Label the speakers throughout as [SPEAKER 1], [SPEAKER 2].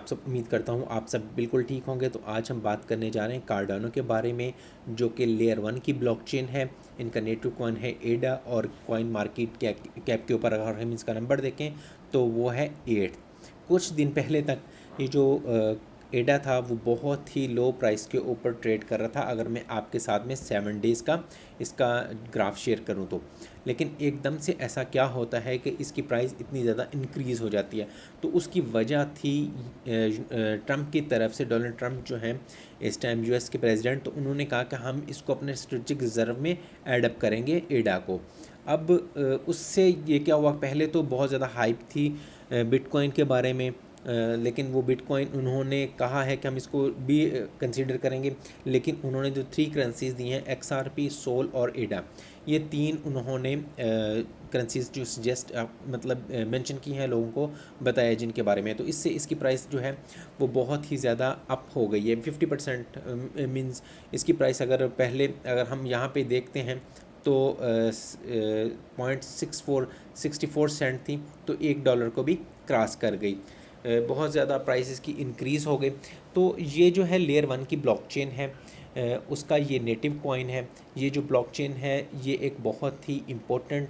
[SPEAKER 1] आप सब उम्मीद करता हूँ आप सब बिल्कुल ठीक होंगे। तो आज हम बात करने जा रहे हैं कार्डानो के बारे में, जो कि लेयर 1 की ब्लॉकचेन है। इनका नेटिव कॉइन है एडा और कॉइन मार्केट कैप के ऊपर अगर हम इसका नंबर देखें तो वो है 8। कुछ दिन पहले तक ये जो एडा था वो बहुत ही लो प्राइस के ऊपर ट्रेड कर रहा था, अगर मैं आपके साथ में 7 डेज़ का इसका ग्राफ शेयर करूं तो। लेकिन एकदम से ऐसा क्या होता है कि इसकी प्राइस इतनी ज़्यादा इंक्रीज़ हो जाती है। तो उसकी वजह थी ट्रंप की तरफ से, डोनाल्ड ट्रंप जो हैं इस टाइम यूएस के प्रेसिडेंट, तो उन्होंने कहा कि हम इसको अपने स्ट्रेटेजिक रिजर्व में एडअप करेंगे एडा को। अब उससे ये क्या हुआ, पहले तो बहुत ज़्यादा हाइप थी बिटकॉइन के बारे में, लेकिन वो बिटकॉइन उन्होंने कहा है कि हम इसको भी कंसीडर करेंगे। लेकिन उन्होंने जो 3 करेंसीज दी हैं, XRP, सोल और एडा, ये 3 उन्होंने करेंसीज जो सजेस्ट मतलब मेंशन की हैं, लोगों को बताया जिनके बारे में। तो इससे इसकी प्राइस जो है वो बहुत ही ज़्यादा अप हो गई है, 50% मीन्स इसकी प्राइस अगर हम यहाँ पे देखते हैं तो 0.64 थी, तो $1 को भी क्रॉस कर गई। बहुत ज़्यादा प्राइसेस की इंक्रीज़ हो गई। तो ये जो है लेयर 1 की ब्लॉकचेन है, उसका ये नेटिव कॉइन है। ये जो ब्लॉकचेन है ये एक बहुत ही इम्पोर्टेंट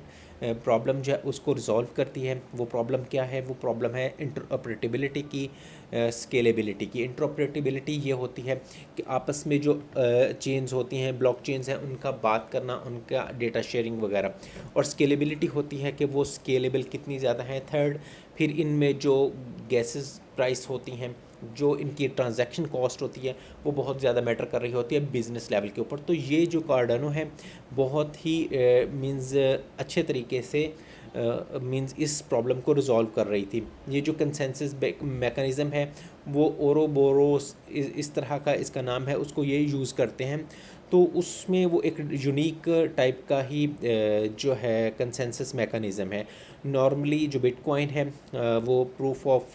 [SPEAKER 1] प्रॉब्लम जो है उसको रिजॉल्व करती है। वो प्रॉब्लम क्या है? वो प्रॉब्लम है इंटरऑपरेटिबिलिटी की, स्केलेबिलिटी की। इंटरऑपरेटिबिलिटी ये होती है कि आपस में जो चेन्स होती हैं, ब्लॉक चेन्स हैं, उनका बात करना, उनका डेटा शेयरिंग वगैरह। और स्केलेबिलिटी होती है कि वो स्केलेबल कितनी ज़्यादा है। थर्ड, फिर इनमें जो गैसेस प्राइस होती हैं, जो इनकी ट्रांजैक्शन कॉस्ट होती है, वो बहुत ज़्यादा मैटर कर रही होती है बिज़नेस लेवल के ऊपर। तो ये जो कार्डानो है बहुत ही मीन्स अच्छे तरीके से मीन्स इस प्रॉब्लम को रिजॉल्व कर रही थी। ये जो कंसेंसस मैकेनिज़्म है वो ओरोबोरोस इस तरह का इसका नाम है, उसको ये यूज़ करते हैं। तो उसमें वो एक यूनिक टाइप का ही जो है कंसेंसस मैकेनिज़्म है। नॉर्मली जो बिटकॉइन है वो proof of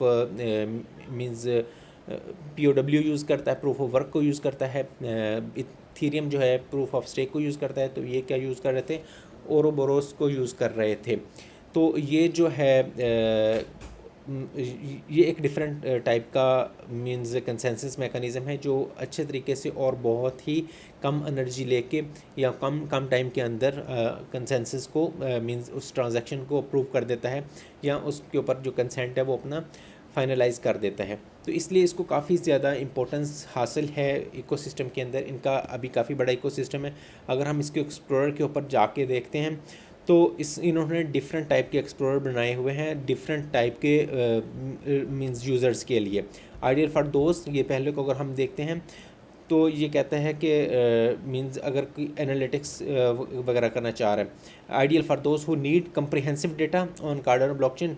[SPEAKER 1] means POW use करता है, प्रूफ ऑफ वर्क को यूज़ करता है। इथीरियम जो है प्रूफ ऑफ स्टेक को यूज़ करता है। तो ये क्या यूज़ कर रहे थे? ओरोबोरोस को यूज़ कर रहे थे। तो ये जो है ये एक डिफरेंट टाइप का मीन्स कंसेंसस मैकेनिज़्म है, जो अच्छे तरीके से और बहुत ही कम एनर्जी लेके या कम कम टाइम के अंदर कंसेंसस को मीन्स उस ट्रांजैक्शन को अप्रूव कर देता है, या उसके ऊपर जो कंसेंट है वो अपना फाइनलाइज कर देता है। तो इसलिए इसको काफ़ी ज़्यादा इम्पोर्टेंस हासिल है इकोसिस्टम के अंदर। इनका अभी काफ़ी बड़ा इकोसिस्टम है। अगर हम इसके एक्सप्लोरर के ऊपर जाके देखते हैं तो इन्होंने डिफरेंट टाइप के एक्सप्लोरर बनाए हुए हैं डिफरेंट टाइप के मींस यूज़र्स के लिए। आइडियल फॉर दोस्त, ये पहले को अगर हम देखते हैं तो ये कहता है कि मींस अगर कोई एनालिटिक्स वगैरह करना चाह रहा है, ideal for those who need comprehensive data on Cardano blockchain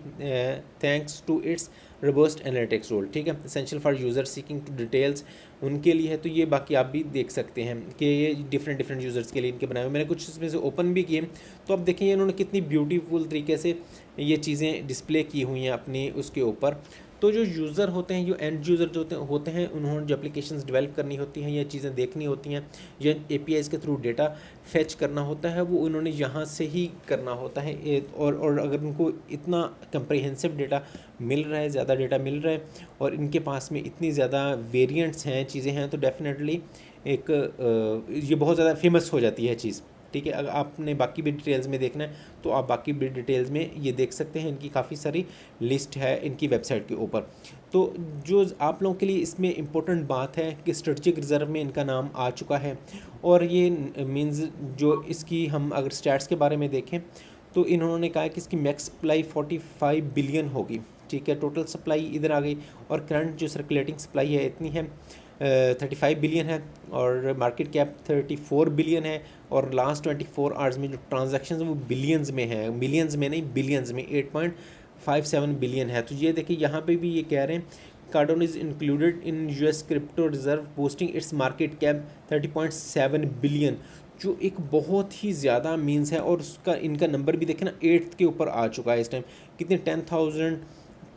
[SPEAKER 1] thanks to its robust analytics role. ठीक है, essential for user seeking details उनके लिए है। तो ये बाकी आप भी देख सकते हैं कि ये डिफरेंट यूज़र्स के लिए इनके बनाए हुए। मैंने कुछ इसमें से ओपन भी किए, तो अब देखिए इन्होंने कितनी ब्यूटीफुल तरीके से ये चीज़ें डिस्प्ले की हुई हैं अपनी उसके ऊपर। तो जो यूज़र होते हैं, जो एंड यूज़र जो होते हैं, उन्होंने जो एप्लीकेशंस डेवलप करनी होती हैं या चीज़ें देखनी होती हैं या APIs के थ्रू डेटा फेच करना होता है, वो उन्होंने यहाँ से ही करना होता है। और अगर उनको इतना कंप्रिहेंसिव डेटा मिल रहा है, ज़्यादा डेटा मिल रहा है, और इनके पास में इतनी ज़्यादा वेरिएंट्स हैं, चीज़ें हैं, तो डेफिनेटली एक ये बहुत ज़्यादा फेमस हो जाती है चीज़। ठीक है, अगर आपने बाकी भी डिटेल्स में देखना है तो आप बाकी भी डिटेल्स में ये देख सकते हैं। इनकी काफ़ी सारी लिस्ट है इनकी वेबसाइट के ऊपर। तो जो आप लोगों के लिए इसमें इम्पोर्टेंट बात है कि स्ट्रेटजिक रिजर्व में इनका नाम आ चुका है। और ये मीन्स जो इसकी हम अगर स्टैट्स के बारे में देखें तो इन्होंने कहा कि इसकी मैक्स सप्लाई 45 बिलियन होगी। ठीक है, टोटल सप्लाई इधर आ गई, और करंट जो सर्कुलेटिंग सप्लाई है इतनी है 35 बिलियन है, और मार्केट कैप 34 बिलियन है। और लास्ट 24 आवर्स में जो ट्रांजैक्शंस वो बिलियंस में है, मिलियंस में नहीं, बिलियंस में 8.57 बिलियन है। तो ये देखिए यहाँ पे भी ये कह रहे हैं Cardano is included in US crypto reserve boosting its market cap 30.7 billion, जो एक बहुत ही ज़्यादा मीन्स है। और उसका इनका नंबर भी देखें ना, 8th के ऊपर आ चुका है इस टाइम। कितने 10,000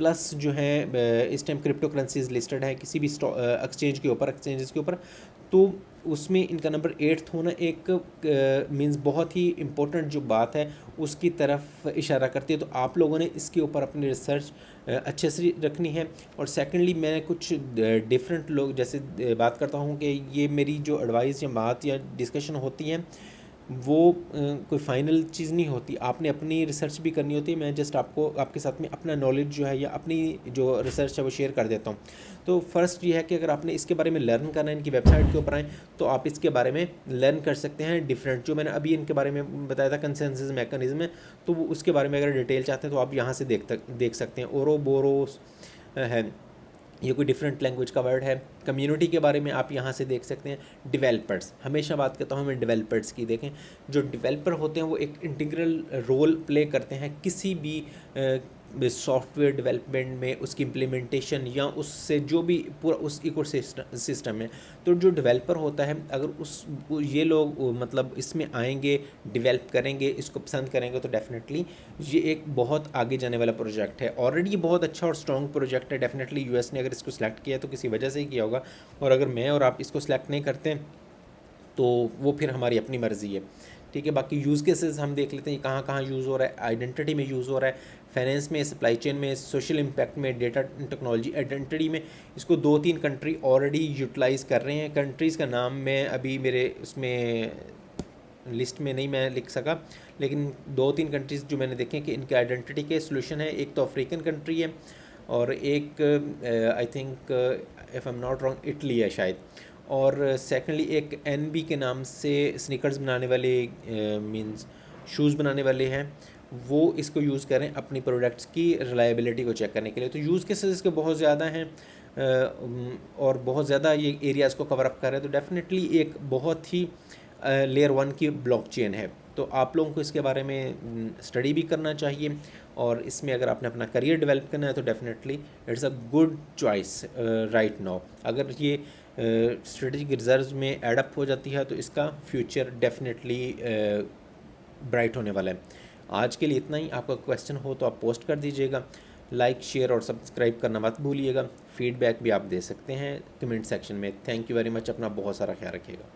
[SPEAKER 1] प्लस जो है इस टाइम क्रिप्टो करेंसीज लिस्टेड है किसी भी एक्सचेंज के ऊपर, एक्सचेंजेस के ऊपर, तो उसमें इनका नंबर 8th होना एक मींस बहुत ही इम्पोर्टेंट जो बात है उसकी तरफ इशारा करती है। तो आप लोगों ने इसके ऊपर अपनी रिसर्च अच्छे से रखनी है। और सेकेंडली मैं कुछ डिफरेंट लोग जैसे बात करता हूँ कि ये मेरी जो एडवाइस या बात या डिस्कशन होती हैं वो कोई फाइनल चीज़ नहीं होती, आपने अपनी रिसर्च भी करनी होती है। मैं जस्ट आपको आपके साथ में अपना नॉलेज जो है या अपनी जो रिसर्च है वो शेयर कर देता हूँ। तो फर्स्ट ये है कि अगर आपने इसके बारे में लर्न करना है, इनकी वेबसाइट के ऊपर आएँ तो आप इसके बारे में लर्न कर सकते हैं। डिफरेंट जो मैंने अभी इनके बारे में बताया था कंसेंसस मैकेनिज्म है, तो वो उसके बारे में अगर डिटेल चाहते हैं तो आप यहाँ से देख सकते हैं। ओरोबोरोस है, ये कोई डिफरेंट लैंग्वेज का वर्ड है। कम्युनिटी के बारे में आप यहाँ से देख सकते हैं। डेवलपर्स, हमेशा बात करता हूँ मैं डेवलपर्स की। देखें जो डेवलपर होते हैं वो एक इंटीग्रल रोल प्ले करते हैं किसी भी सॉफ्टवेयर डेवलपमेंट में, उसकी इम्प्लीमेंटेशन या उससे जो भी पूरा उस इकोसिस्टम में। तो जो डेवलपर होता है अगर ये लोग मतलब इसमें आएंगे, डेवलप करेंगे, इसको पसंद करेंगे, तो डेफिनेटली ये एक बहुत आगे जाने वाला प्रोजेक्ट है। ऑलरेडी ये बहुत अच्छा और स्ट्रॉन्ग प्रोजेक्ट है। डेफिनेटली यूएस ने अगर इसको सिलेक्ट किया तो किसी वजह से ही किया होगा, और अगर मैं और आप इसको सिलेक्ट नहीं करते तो वो फिर हमारी अपनी मर्ज़ी है। ठीक है, बाकी यूज़ केसेस हम देख लेते हैं कहाँ कहाँ यूज़ हो रहा है। आइडेंटिटी में यूज़ हो रहा है, फाइनेंस में, सप्लाई चेन में, सोशल इम्पैक्ट में, डेटा टेक्नोलॉजी, आइडेंटिटी में। इसको 2-3 कंट्री ऑलरेडी यूटिलाइज़ कर रहे हैं। कंट्रीज़ का नाम मैं अभी मेरे उसमें लिस्ट में नहीं मैं लिख सका, लेकिन 2-3 कंट्रीज़ जो मैंने देखे कि इनके आइडेंटिटी के सोल्यूशन है। एक तो अफ्रीकन कंट्री है और एक I think if I am not wrong Italy है शायद, और सेकेंडली एक एनबी के नाम से स्नीकर्स बनाने वाले मींस शूज़ बनाने वाले हैं, वो इसको यूज़ करें अपनी प्रोडक्ट्स की रिलायबिलिटी को चेक करने के लिए। तो यूज़ केसेस इसके बहुत ज़्यादा हैं और बहुत ज़्यादा ये एरियाज़ को कवर अप कर रहे हैं। तो डेफिनेटली एक बहुत ही लेयर 1 की ब्लॉकचेन है। तो आप लोगों को इसके बारे में स्टडी भी करना चाहिए, और इसमें अगर आपने अपना करियर डेवलप करना है तो definitely it's a good choice right now. अगर ये स्ट्रेटेजिक रिजर्व में एडअप हो जाती है तो इसका फ्यूचर डेफिनेटली ब्राइट होने वाला है। आज के लिए इतना ही। आपका क्वेश्चन हो तो आप पोस्ट कर दीजिएगा। लाइक, शेयर और सब्सक्राइब करना मत भूलिएगा। फीडबैक भी आप दे सकते हैं कमेंट सेक्शन में। Thank you very much. अपना बहुत सारा ख्याल रखिएगा।